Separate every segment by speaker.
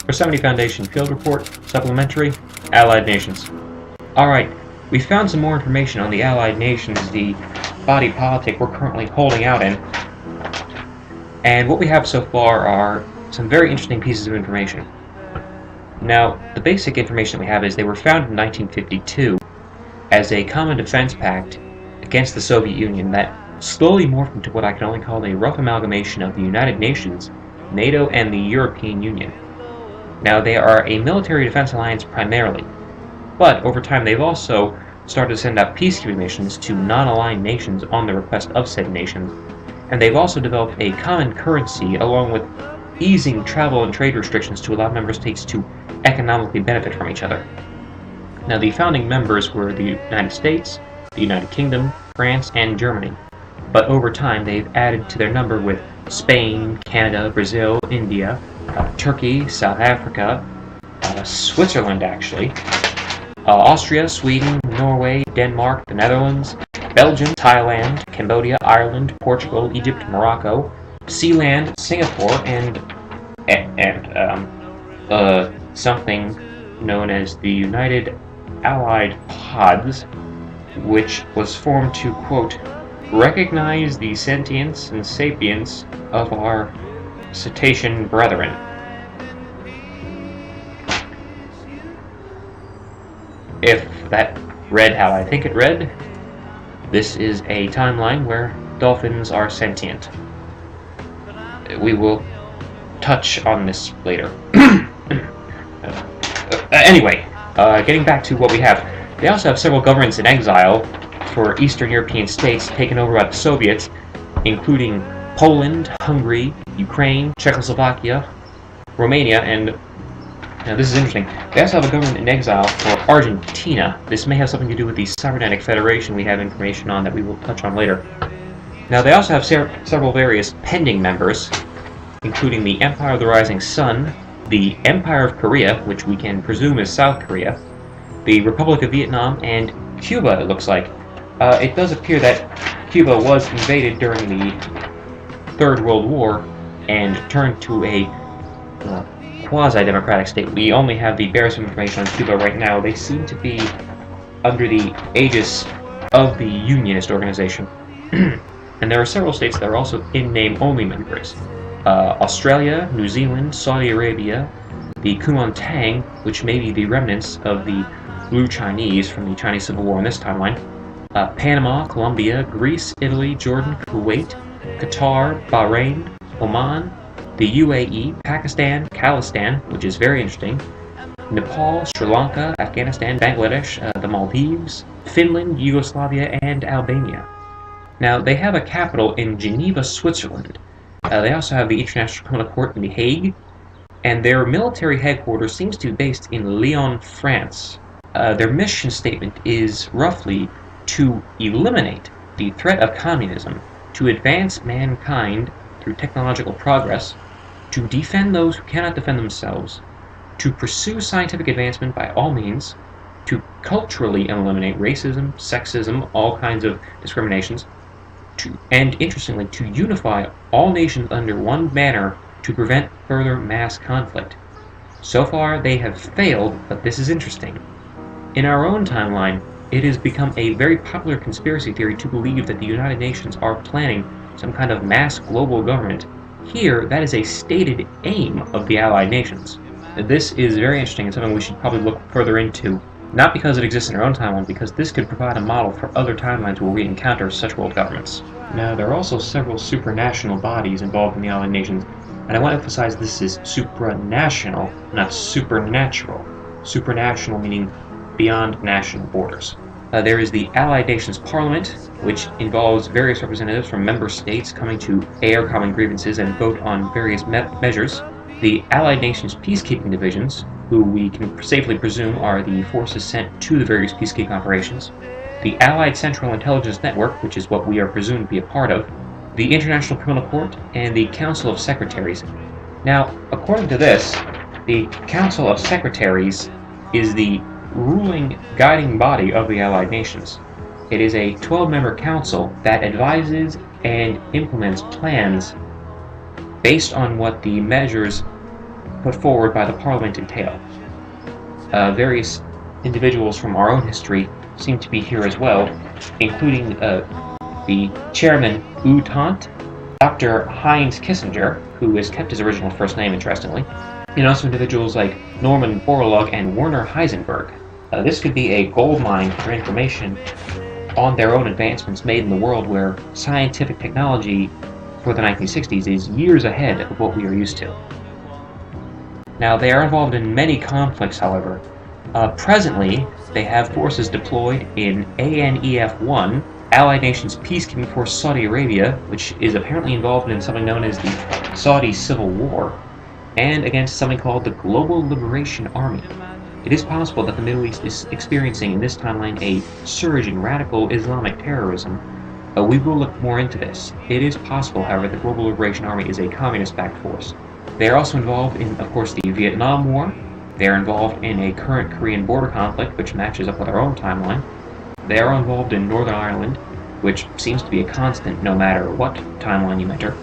Speaker 1: Yosemite Foundation Field Report, Supplementary, Allied Nations. Alright, we found some more information on the Allied Nations, the body politic we're currently holding out in. And what we have so far are some very interesting pieces of information. Now, the basic information we have is they were founded in 1952 as a common defense pact against the Soviet Union that slowly morphed into what I can only call a rough amalgamation of the United Nations, NATO, and the European Union. Now, they are a military defense alliance primarily, but over time they've also started to send out peacekeeping missions to non-aligned nations on the request of said nations, and they've also developed a common currency along with easing travel and trade restrictions to allow member states to economically benefit from each other. Now, the founding members were the United States, the United Kingdom, France, and Germany, but over time they've added to their number with Spain, Canada, Brazil, India, Turkey, South Africa, Switzerland actually, Austria, Sweden, Norway, Denmark, the Netherlands, Belgium, Thailand, Cambodia, Ireland, Portugal, Egypt, Morocco, Sealand, Singapore, and something known as the United Allied Pods, which was formed to, quote, recognize the sentience and sapience of our cetacean brethren. If that read how I think it read, this is a timeline where dolphins are sentient. We will touch on this later. Anyway, getting back to what we have, they also have several governments in exile for Eastern European states taken over by the Soviets, including Poland, Hungary, Ukraine, Czechoslovakia, Romania, and now this is interesting. They also have a government in exile for Argentina. This may have something to do with the Cybernetic Federation we have information on that we will touch on later. Now, they also have several various pending members, including the Empire of the Rising Sun, the Empire of Korea, which we can presume is South Korea, the Republic of Vietnam, and Cuba, it looks like. It does appear that Cuba was invaded during the Third World War and turned to a quasi-democratic state. We only have the barest information on Cuba right now. They seem to be under the aegis of the Unionist organization. And there are several states that are also in-name-only members. Australia, New Zealand, Saudi Arabia, the Kuomintang, which may be the remnants of the Blue Chinese from the Chinese Civil War in this timeline, Panama, Colombia, Greece, Italy, Jordan, Kuwait, Qatar, Bahrain, Oman, the UAE, Pakistan, Khalistan, which is very interesting, Nepal, Sri Lanka, Afghanistan, Bangladesh, the Maldives, Finland, Yugoslavia, and Albania. Now, they have a capital in Geneva, Switzerland. They also have the International Criminal Court in The Hague, and their military headquarters seems to be based in Lyon, France. Their mission statement is roughly to eliminate the threat of communism, to advance mankind through technological progress, to defend those who cannot defend themselves, to pursue scientific advancement by all means, to culturally eliminate racism, sexism, all kinds of discriminations, and interestingly, to unify all nations under one banner to prevent further mass conflict. So far, they have failed, but this is interesting. In our own timeline, it has become a very popular conspiracy theory to believe that the United Nations are planning some kind of mass global government. Here, that is a stated aim of the Allied Nations. This is very interesting and something we should probably look further into, not because it exists in our own timeline, because this could provide a model for other timelines where we encounter such world governments. Now, there are also several supranational bodies involved in the Allied Nations, and I want to emphasize this is supranational, not supernatural. Supranational meaning beyond national borders. There is the Allied Nations Parliament, which involves various representatives from member states coming to air common grievances and vote on various measures. The Allied Nations Peacekeeping Divisions, who we can safely presume are the forces sent to the various peacekeeping operations. The Allied Central Intelligence Network, which is what we are presumed to be a part of. The International Criminal Court, and the Council of Secretaries. Now, according to this, the Council of Secretaries is the ruling guiding body of the Allied Nations. It is a 12-member council that advises and implements plans based on what the measures put forward by the Parliament entail. Various individuals from our own history seem to be here as well, including the chairman U Thant, Dr. Heinz Kissinger, who has kept his original first name interestingly, and also individuals like Norman Borlaug and Werner Heisenberg. This could be a goldmine for information on their own advancements made in the world, where scientific technology for the 1960s is years ahead of what we are used to. Now, they are involved in many conflicts, however. Presently, they have forces deployed in ANEF-1, Allied Nations Peacekeeping Force Saudi Arabia, which is apparently involved in something known as the Saudi Civil War, and against something called the Global Liberation Army. It is possible that the Middle East is experiencing in this timeline a surge in radical Islamic terrorism. We will look more into this. It is possible, however, that the Global Liberation Army is a communist-backed force. They are also involved in, of course, the Vietnam War. They are involved in a current Korean border conflict, which matches up with our own timeline. They are involved in Northern Ireland, which seems to be a constant no matter what timeline you enter.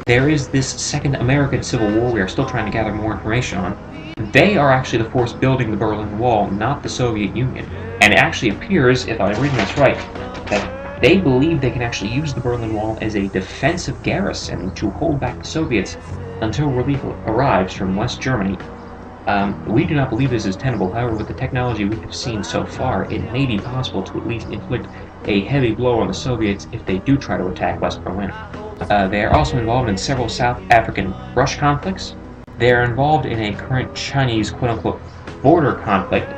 Speaker 1: There is this Second American Civil War we are still trying to gather more information on. They are actually the force building the Berlin Wall, not the Soviet Union. And it actually appears, if I'm reading this right, that they believe they can actually use the Berlin Wall as a defensive garrison to hold back the Soviets until relief arrives from West Germany. We do not believe this is tenable. However, with the technology we have seen so far, it may be possible to at least inflict a heavy blow on the Soviets if they do try to attack West Berlin. They are also involved in several South African brush conflicts. They are involved in a current Chinese quote-unquote border conflict.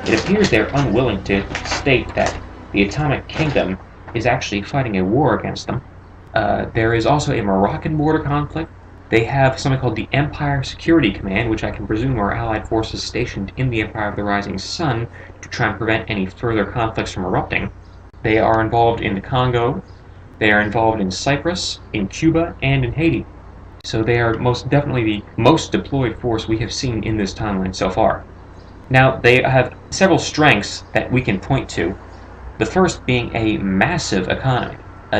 Speaker 1: It appears they're unwilling to state that the Atomic Kingdom is actually fighting a war against them. There is also a Moroccan border conflict. They have something called the Empire Security Command, which I can presume are Allied forces stationed in the Empire of the Rising Sun to try and prevent any further conflicts from erupting. They are involved in the Congo. They are involved in Cyprus, in Cuba, and in Haiti. So they are most definitely the most deployed force we have seen in this timeline so far. Now, they have several strengths that we can point to. The first being a massive economy.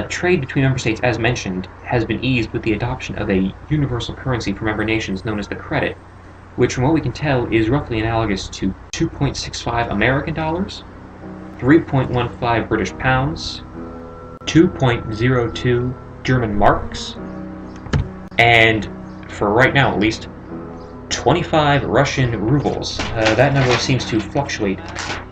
Speaker 1: Trade between member states, as mentioned, has been eased with the adoption of a universal currency for member nations known as the credit, which from what we can tell is roughly analogous to 2.65 American dollars, 3.15 British pounds, 2.02 German marks, and, for right now at least, 25 Russian rubles. That number seems to fluctuate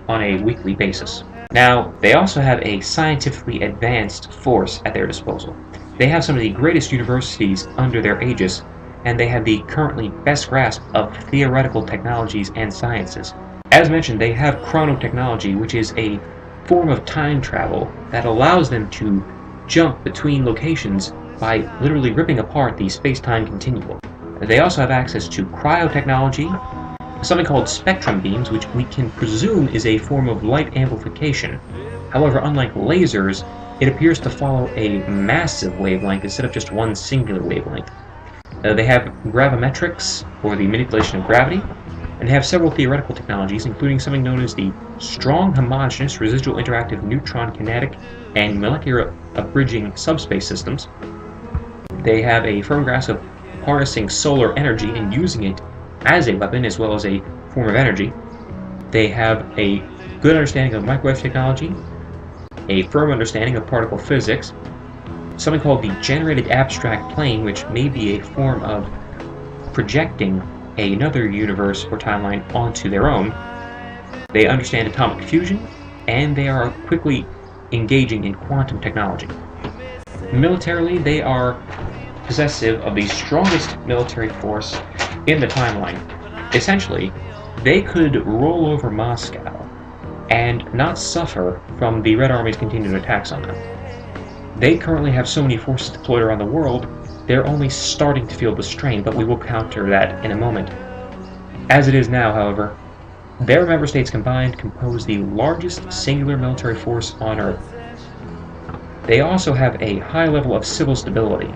Speaker 1: on a weekly basis. Now, they also have a scientifically advanced force at their disposal. They have some of the greatest universities under their aegis, and they have the currently best grasp of theoretical technologies and sciences. As mentioned, they have chronotechnology, which is a form of time travel that allows them to jump between locations by literally ripping apart the space-time continuum. They also have access to cryotechnology, something called spectrum beams, which we can presume is a form of light amplification. However, unlike lasers, it appears to follow a massive wavelength instead of just one singular wavelength. They have gravimetrics, or the manipulation of gravity, and they have several theoretical technologies, including something known as the strong homogeneous residual interactive neutron kinetic and molecular abridging subspace systems. They have a firm grasp of harnessing solar energy and using it as a weapon as well as a form of energy. They have a good understanding of microwave technology, a firm understanding of particle physics, something called the generated abstract plane, which may be a form of projecting another universe or timeline onto their own. They understand atomic fusion, and they are quickly engaging in quantum technology. Militarily, they are possessive of the strongest military force in the timeline. Essentially, they could roll over Moscow and not suffer from the Red Army's continued attacks on them. They currently have so many forces deployed around the world, they're only starting to feel the strain, but we will counter that in a moment. As it is now, however, their member states combined compose the largest singular military force on Earth. They also have a high level of civil stability.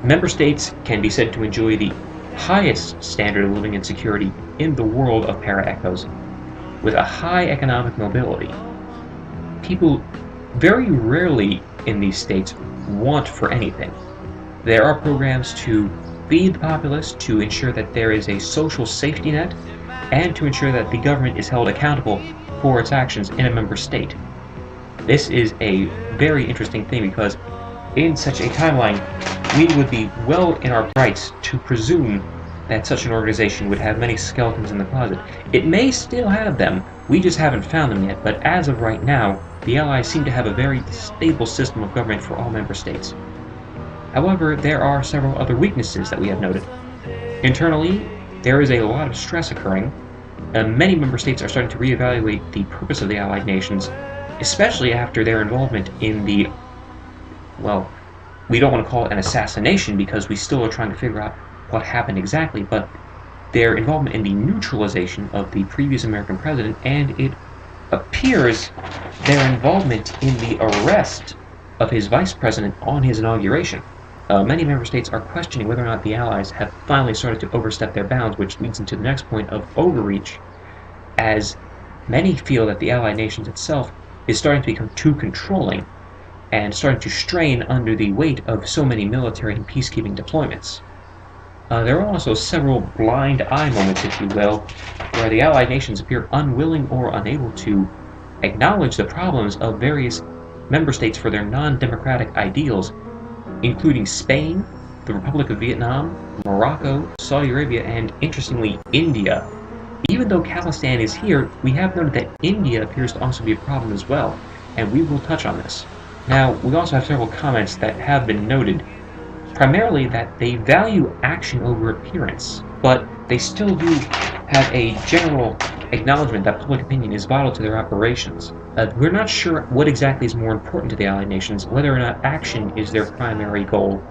Speaker 1: Member states can be said to enjoy the highest standard of living and security in the world of para-echoes, with a high economic mobility. People very rarely in these states want for anything. There are programs to feed the populace, to ensure that there is a social safety net, and to ensure that the government is held accountable for its actions in a member state. This is a very interesting thing because in such a timeline, we would be well in our rights to presume that such an organization would have many skeletons in the closet. It may still have them, we just haven't found them yet, but as of right now, the Allies seem to have a very stable system of government for all member states. However, there are several other weaknesses that we have noted. Internally, there is a lot of stress occurring. Many member states are starting to reevaluate the purpose of the Allied nations, especially after their involvement in the, well, we don't want to call it an assassination because we still are trying to figure out what happened exactly, but their involvement in the neutralization of the previous American president, and it appears their involvement in the arrest of his vice president on his inauguration. Many member states are questioning whether or not the Allies have finally started to overstep their bounds, which leads into the next point of overreach, as many feel that the Allied nations itself is starting to become too controlling and starting to strain under the weight of so many military and peacekeeping deployments. There are also several blind eye moments, if you will, where the Allied nations appear unwilling or unable to acknowledge the problems of various member states for their non-democratic ideals, including Spain, the Republic of Vietnam, Morocco, Saudi Arabia, and, interestingly, India. Even though Khalistan is here, we have noted that India appears to also be a problem as well, and we will touch on this. Now, we also have several comments that have been noted, primarily that they value action over appearance, but they still do have a general acknowledgement that public opinion is vital to their operations. We're not sure what exactly is more important to the Allied nations, whether or not action is their primary goal,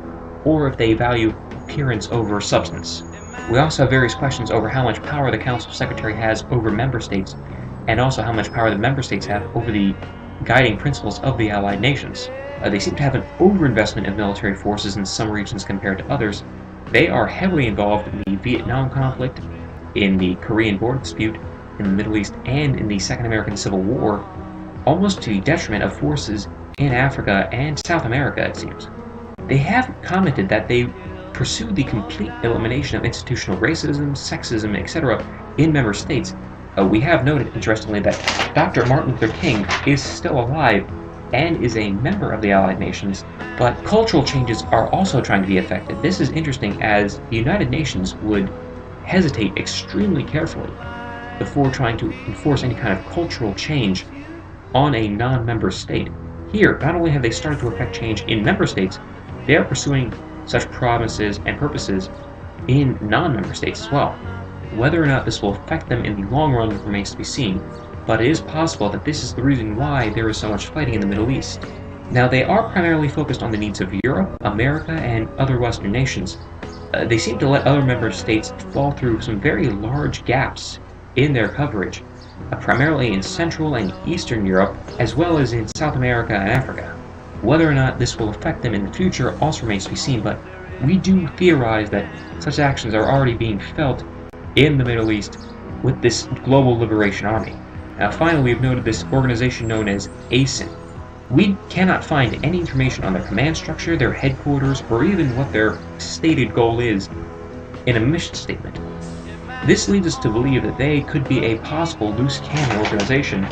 Speaker 1: or if they value appearance over substance. We also have various questions over how much power the Council Secretary has over member states, and also how much power the member states have over the guiding principles of the Allied nations. They seem to have an overinvestment of military forces in some regions compared to others. They are heavily involved in the Vietnam conflict, in the Korean border dispute, in the Middle East, and in the Second American Civil War, almost to the detriment of forces in Africa and South America, it seems. They have commented that they pursue the complete elimination of institutional racism, sexism, etc. in member states. We have noted, interestingly, that Dr. Martin Luther King is still alive and is a member of the Allied nations, but cultural changes are also trying to be effected. This is interesting, as the United Nations would hesitate extremely carefully before trying to enforce any kind of cultural change on a non-member state. Here, not only have they started to effect change in member states, they are pursuing such promises and purposes in non-member states as well. Whether or not this will affect them in the long run remains to be seen, but it is possible that this is the reason why there is so much fighting in the Middle East. Now, they are primarily focused on the needs of Europe, America, and other Western nations. They seem to let other member states fall through some very large gaps in their coverage, primarily in Central and Eastern Europe, as well as in South America and Africa. Whether or not this will affect them in the future also remains to be seen, but we do theorize that such actions are already being felt in the Middle East with this Global Liberation Army. Now, finally, we've noted this organization known as ASIN. We cannot find any information on their command structure, their headquarters, or even what their stated goal is in a mission statement. This leads us to believe that they could be a possible loose cannon organization,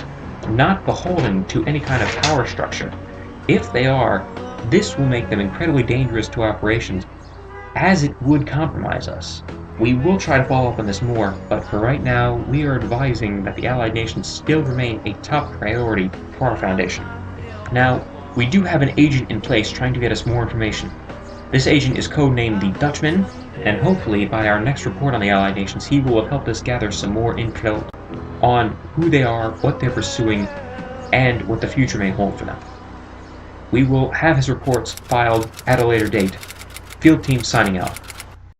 Speaker 1: not beholden to any kind of power structure. If they are, this will make them incredibly dangerous to operations, as it would compromise us. We will try to follow up on this more, but for right now, we are advising that the Allied nations still remain a top priority for our Foundation. Now, we do have an agent in place trying to get us more information. This agent is codenamed the Dutchman, and hopefully by our next report on the Allied nations, he will have helped us gather some more info on who they are, what they're pursuing, and what the future may hold for them. We will have his reports filed at a later date. Field Team signing out.